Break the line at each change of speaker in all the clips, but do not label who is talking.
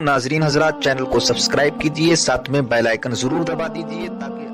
नाजरीन हजरात, चैनल को सब्सक्राइब कीजिए, साथ में बेल आइकन जरूर दबा दीजिए ताकि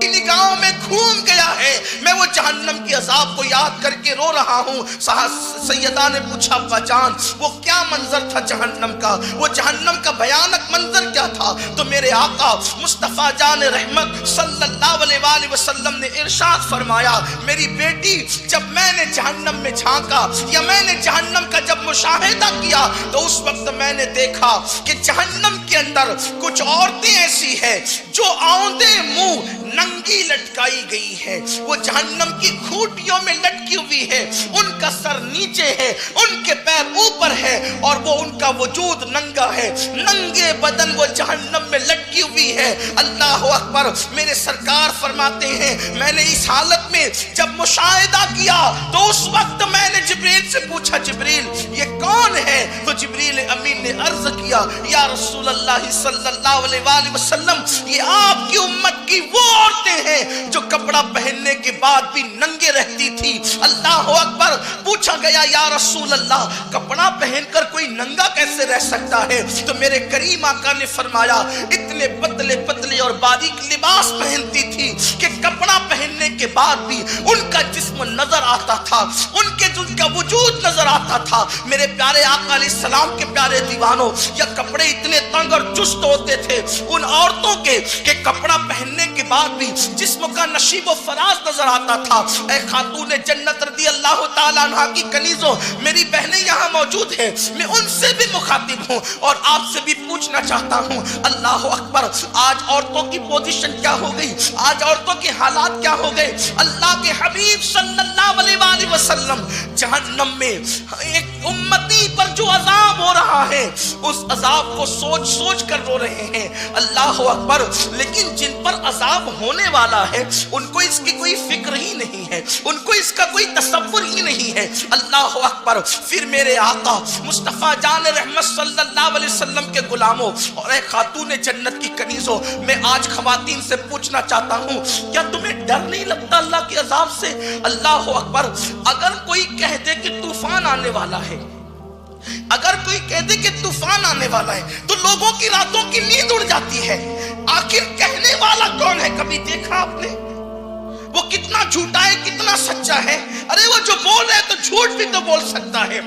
निगाहों में घूम गया है। मैं वो जहन्नम की अजाब को याद करके रो रहा हूँ। सैयदा ने पूछा, बजान वो क्या मंजर था जहन्नम का, वो जहन्नम का भयानक मंजर क्या था? तो मेरे आका मुस्तफा जान रहमत सल्लल्लाहु अलैहि वसल्लम ने इरशाद फरमाया, मेरी बेटी, जब मैंने जहन्नम में झांका या मैंने जहन्नम का जब मुशाहिदा किया तो उस वक्त मैंने देखा कि जहन्नम के अंदर कुछ औरतें ऐसी है जो औंधे मुंह नंगी लटकाई गई है। वो जहन्नम की खूंटियों में लटकी हुई है, उनका सर नीचे है, उनके पैर ऊपर है और वो उनका वजूद नंगा है। नंगे बदन वो जहन्नम में लटकी हुई है। अल्लाह अकबर। मेरे सरकार फरमाते हैं, मैंने इस हालत में जब मुशाहिदा किया तो उस वक्त मैंने जिब्रील से पूछा, जिब्रील ये कौन है? तो जिब्रील अमीन ने अर्ज किया, या रसूल अल्लाह सल्लल्लाहु अलैहि वसल्लम, ये आपकी उम्मत की वो औरतें हैं जो कपड़ा पहनने के बाद भी नंगे रहती थी। अल्लाह अकबर। पूछा गया, या रसूल अल्लाह, कपड़ा पहनकर कोई नंगा कैसे रह सकता है? तो मेरे करीम आका ने फरमाया, इतने पतले पतले और बारीक लिबास पहनती थी कि कपड़ा पहनने के बाद भी उनका जिस्म नजर आता था, उनका वजूद नजर आता था। मेरे प्यारे आका अलैहिस्सलाम के प्यारे दीवानों, या कपड़े इतने तंग और चुस्त होते थे उन औरतों के कि कपड़ा पहनने के बाद भी जिस्म का नशीब व फराज नजर आता था। ऐ खातून जन्नत रदी अल्लाह ताला अन्हा की कनीजों, मेरी बहनें यहाँ मौजूद हैं, मैं उनसे भी मुखातिब हूँ और आपसे भी पूछना चाहता हूँ। अल्लाह अकबर। आज औरतों की पोजीशन क्या हो गई, आज औरतों के हालात क्या हो गए? अल्लाह के हबीब सल्लल्लाहु अलैहि वसल्लम जहन्नम में एक उम्मती पर जो अजाब हो रहा है उस अजाब को सोच सोच कर रो रहे हैं। अल्लाह अकबर। लेकिन जिन पर अजाब होने वाला है उनको इसकी कोई फिक्र ही नहीं है, उनको इसका कोई तसव्वुर ही नहीं है। अल्लाह अकबर। फिर मेरे आका मुस्तफा जान रहमत सल्लल्लाहु अलैहि वसल्लम के गुलामों और एक खातून जन्नत की कनीजों, मैं आज खवातीन से पूछना चाहता हूँ, क्या तुम्हें डर नहीं लगता अल्लाह के अजाब से? अल्लाह अकबर। अगर कोई कह दे कि तूफान आने वाला है, अगर कोई कह दे कि तूफान आने वाला है तो लोगों की रातों की नींद उड़ जाती है। आखिर कहने वाला कौन है? कभी देखा आपने? वो कितना झूठा है, कितना सच्चा है? अरे वो जो बोल रहा है तो झूठ भी तो बोल सकता है,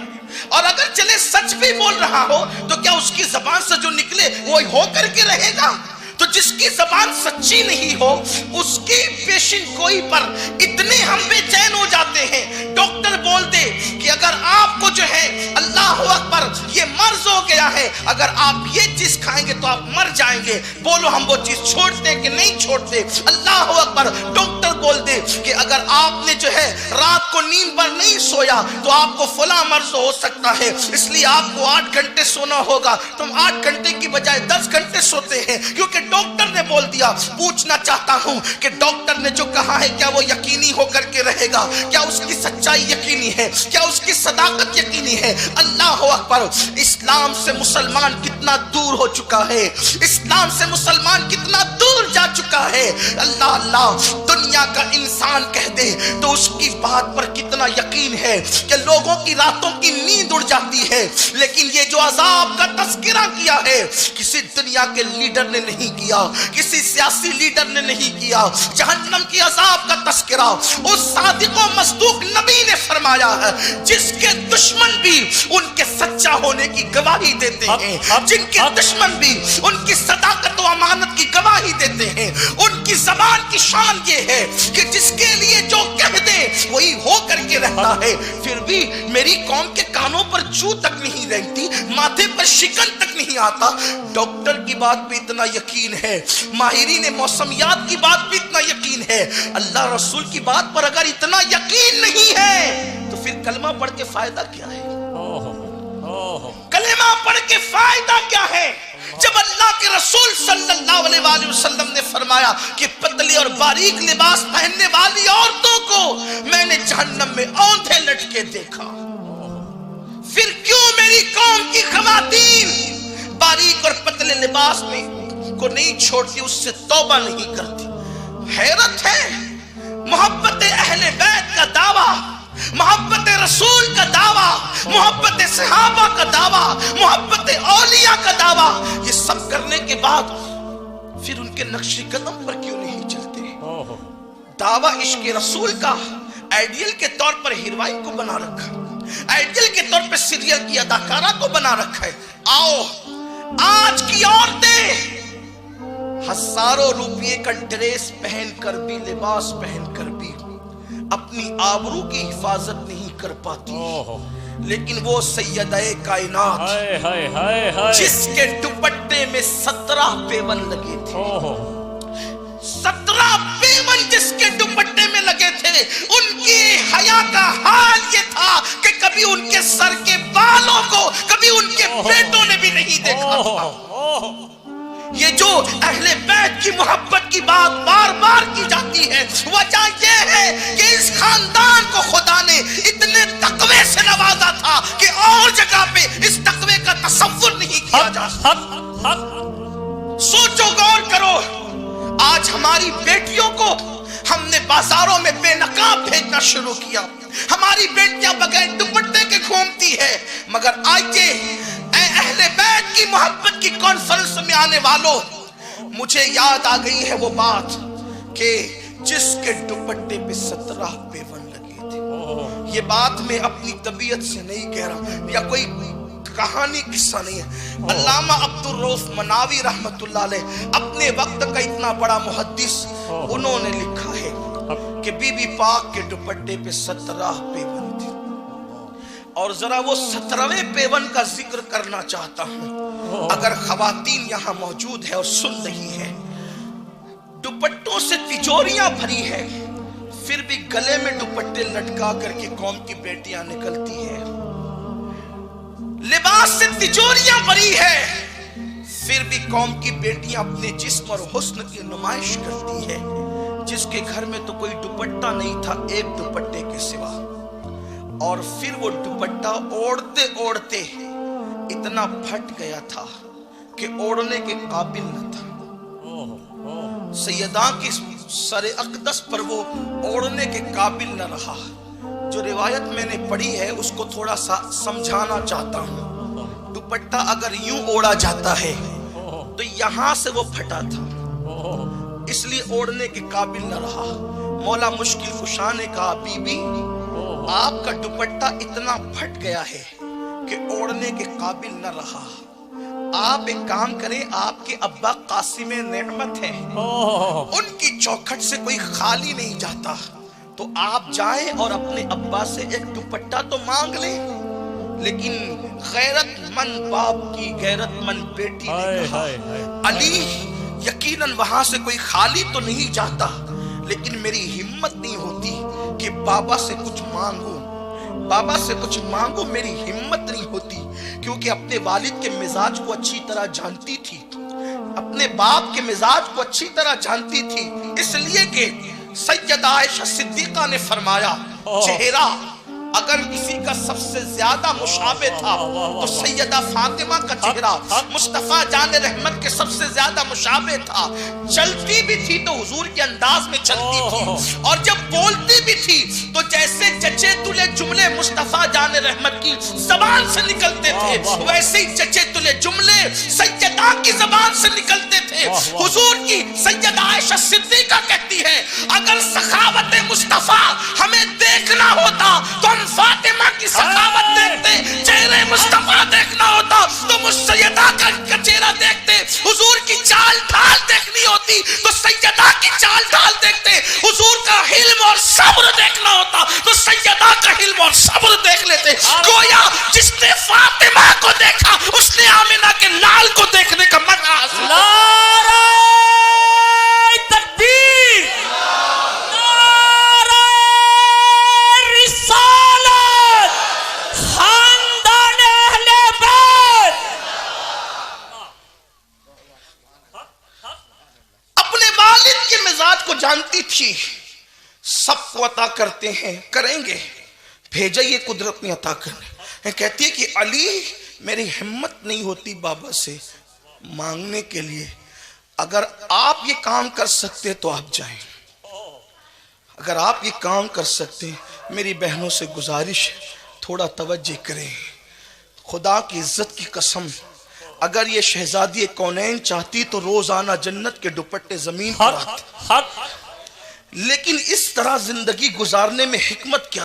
और अगर चले सच भी बोल रहा हो तो क्या उसकी जबान से जो निकले वो हो करके रहेगा? तो जिसकी जबान सच्ची नहीं हो उसकी पेशिन गोई पर इतने हम बेचैन हो जाते हैं। डॉक्टर बोल दे कि अगर आपको जो है अल्लाह अकबर ये मर्ज हो गया है, अगर आप ये चीज खाएंगे तो आप मर जाएंगे, बोलो हम वो चीज छोड़ते कि नहीं छोड़ते? अल्लाह अकबर। डॉक्टर बोल दे कि अगर आपने जो है रात को नींद पर नहीं सोया तो आपको फला मर्ज हो सकता है, इसलिए आपको 8 घंटे सोना होगा। तुम 8 घंटे की बजाय 10 घंटे सोते हैं क्योंकि डॉक्टर ने बोल दिया। पूछना चाहता हूं कि डॉक्टर ने जो कहा है क्या वो यकीनी होकर के रहेगा? क्या उसकी सच्चाई यकीनी है? क्या उसकी सदाकत यकीनी है? अल्लाह अकबर। इस्लाम से मुसलमान कितना दूर हो चुका है, इस्लाम से मुसलमान कितना दूर जा चुका है। अल्लाह अल्लाह। दुनिया का इंसान कह दे तो उसकी बात पर कितना यकीन है कि लोगों की रातों की नींद उड़ जाती है। लेकिन ये जो अजाब का तस्करा किया है किसी दुनिया के लीडर ने नहीं किया, किसी सियासी लीडर ने नहीं किया। जहन्नम की अजाब का तस्करा उस सादिक व मस्दूक नबी ने फरमाया है जिसके दुश्मन भी उनके सच्चा होने की गवाही देते हैं, जिनके दुश्मन भी उनकी सदाकत व अमानत की गवाही देते हैं। उनकी जबान की शान ये है कि जिसके लिए जो कह दे वही हो करके रहता है। फिर भी मेरी कौम के कानों पर जू तक नहीं रहती, माथे पर शिकन तक नहीं आता। डॉक्टर की बात पे इतना यकीन है, माहिरीन मौसमियात की बात पे इतना यकीन है, अल्लाह रसूल की बात पर अगर इतना यकीन नहीं है तो फिर कलमा पढ़ के फायदा क्या है? कलमा पढ़ के फायदा क्या है जब अल्लाह के रसूल सल्लल्लाहु अलैहि वसल्लम ने फरमाया कि पतली और बारीक लिबास पहनने वाली औरतों को मैंने जहन्नम में औंधे लटके देखा। फिर क्यों मेरी कौम की खवातीन बारीक और पतले लिबास में को नहीं छोड़ती, उससे तौबा नहीं करती? हैरत है। मोहब्बत अहले बैत का दावा, मोहब्बत रसूल का दावा, मोहब्बत सहाबा का दावा, मोहब्बत अलावा ये सब करने के बाद फिर उनके नक्शे कदम पर क्यों नहीं चलते? दावा इश्क रसूल का आइडियल के तौर पर हीरोइन को बना रखा, आइडियल के तौर पर सीरियल की अदाकारा को बना रखा है। आओ आज की औरतें हजारों रुपये का ड्रेस पहनकर भी, लिबास पहनकर भी अपनी आबरू की हिफाजत नहीं कर पाती, लेकिन वो सैयदाए कायनात जिसके दुपट्टे में 17 पेवन लगे थे, 17 पेवन जिसके दुपट्टे में लगे थे, उनकी हया का हाल ये था कि कभी उनके सर के बालों को कभी उनके बेटों ने भी नहीं देखा था। ये जो अहले बैत की मोहब्बत की बात बार बार की जाती है, वजह ये है कि इस खानदान को खुदा ने इतने तकवे से नवाजा था कि और जगह पे इस तकवे का तसव्वुर नहीं किया जा सकता। सोचो, गौर करो, आज हमारी बेटियों को हमने बाजारों में बेनकाब भेजना शुरू किया, हमारी बेटियां बगैर दुपट्टे के घूमती है। मगर आइए अहले बैत की मोहब्बत की कॉन्फ्रेंस में आने वालों, मुझे याद आ गई है वो बात कि जिसके दुपट्टे पे 17 पेवन लगे थे। ये बात मैं अपनी तबीयत से नहीं कह रहा या कोई कहानी किस्सा नहीं है। अल्लामा अब्दुल रऊफ मनावी रहमतुल्लाह अलैह अपने वक्त का इतना बड़ा मुहद्दिस, उन्होंने लिखा है कि बीबी पाक के दुपट्टे पे 17 पेवन थे। और जरा वो 17वें पेवन का जिक्र करना चाहता हूं। अगर खवातीन यहां मौजूद है और सुन रही है, दुपट्टों से तिजोरियां भरी है, फिर भी गले में दुपट्टे लटका करके कौम की बेटियां निकलती है। लिबास से तिजोरियां भरी है, फिर भी कौम की बेटियां अपने जिस्म और हुस्न की नुमाइश करती है। जिसके घर में तो कोई दुपट्टा नहीं था एक दुपट्टे के सिवा, और फिर वो दुपट्टा ओढ़ते ओढ़ते इतना फट गया था कि ओढ़ने के काबिल न था। सैयदा की सरे अक़दस पर वो ओढ़ने के काबिल न रहा। जो रिवायत मैंने पढ़ी है उसको थोड़ा सा समझाना चाहता हूँ। दुपट्टा अगर यूं ओढ़ा जाता है तो यहां से वो फटा था, इसलिए ओढ़ने के काबिल न रहा। मौला मुश्किल कुशा ने कहा, बीबी आपका दुपट्टा इतना फट गया है कि ओढ़ने के काबिल न रहा। आप एक काम करें, आपके अब्बा कासिम नेमत है, उनकी चौखट से कोई खाली नहीं जाता, तो आप जाएं और अपने अब्बा से एक दुपट्टा तो मांग लें। लेकिन गैरतमंद बाप की गैरतमंद बेटी ने कहा, अली यकीनन वहां से कोई खाली तो नहीं जाता, लेकिन मेरी हिम्मत नहीं होती कि बाबा से कुछ मांगू, बाबा से कुछ मांगू, मेरी हिम्मत नहीं होती। क्योंकि अपने वालिद के मिजाज को अच्छी तरह जानती थी, अपने बाप के मिजाज को अच्छी तरह जानती थी। इसलिए कि सैयदा आयशा सिद्दीका ने फरमाया, चेहरा अगर किसी का सबसे ज्यादा मुशाबे था तो सैयदा फातिमा का चेहरा मुस्तफा जान रहमत के सबसे ज्यादा मुशाबे था। चलती भी थी तो हुजूर के अंदाज में चलती थी, और जब बोलती भी थी तो जैसे जचे तुले जुमले मुस्तफा जान रहमत की जबान से निकलते थे, वैसे ही जचे तुले जुमले सैयदा की जबान से निकलते थे। हुजूर की सैयदा आयशा सिद्दीका कहती है, अगर सखावत मुस्तफा हमें देखना होता तो हम फातिमा की सखावत देखते, चेहरे मुस्तफा देखना होता तो मुझ सैयदा का चेहरा देखते, हुजूर की चाल ढाल देखनी होती तो सैयदा की चाल ढाल देखते, हुजूर का हिल्म और सब्र देखना होता तो सैयदा का हिल्म और सब्र देख लेते। गोया जिसने फातिमा को देखा उसने आमिना के लाल को देखने का मजा हासिल। को जानती थी, सबको अता करते हैं, करेंगे, भेजा ये कुदरत ने अता करने। कहती है कि अली मेरी हिम्मत नहीं होती बाबा से मांगने के लिए, अगर आप ये काम कर सकते तो आप जाएं, अगर आप ये काम कर सकते, मेरी बहनों से गुजारिश है थोड़ा तवज्जो करें। खुदा की इज्जत की कसम اگر یہ شہزادی کونین چاہتی تو روزانہ جنت کے دوپٹے زمین پر
حق
آتے،
حق
لیکن اس طرح زندگی گزارنے میں حکمت کیا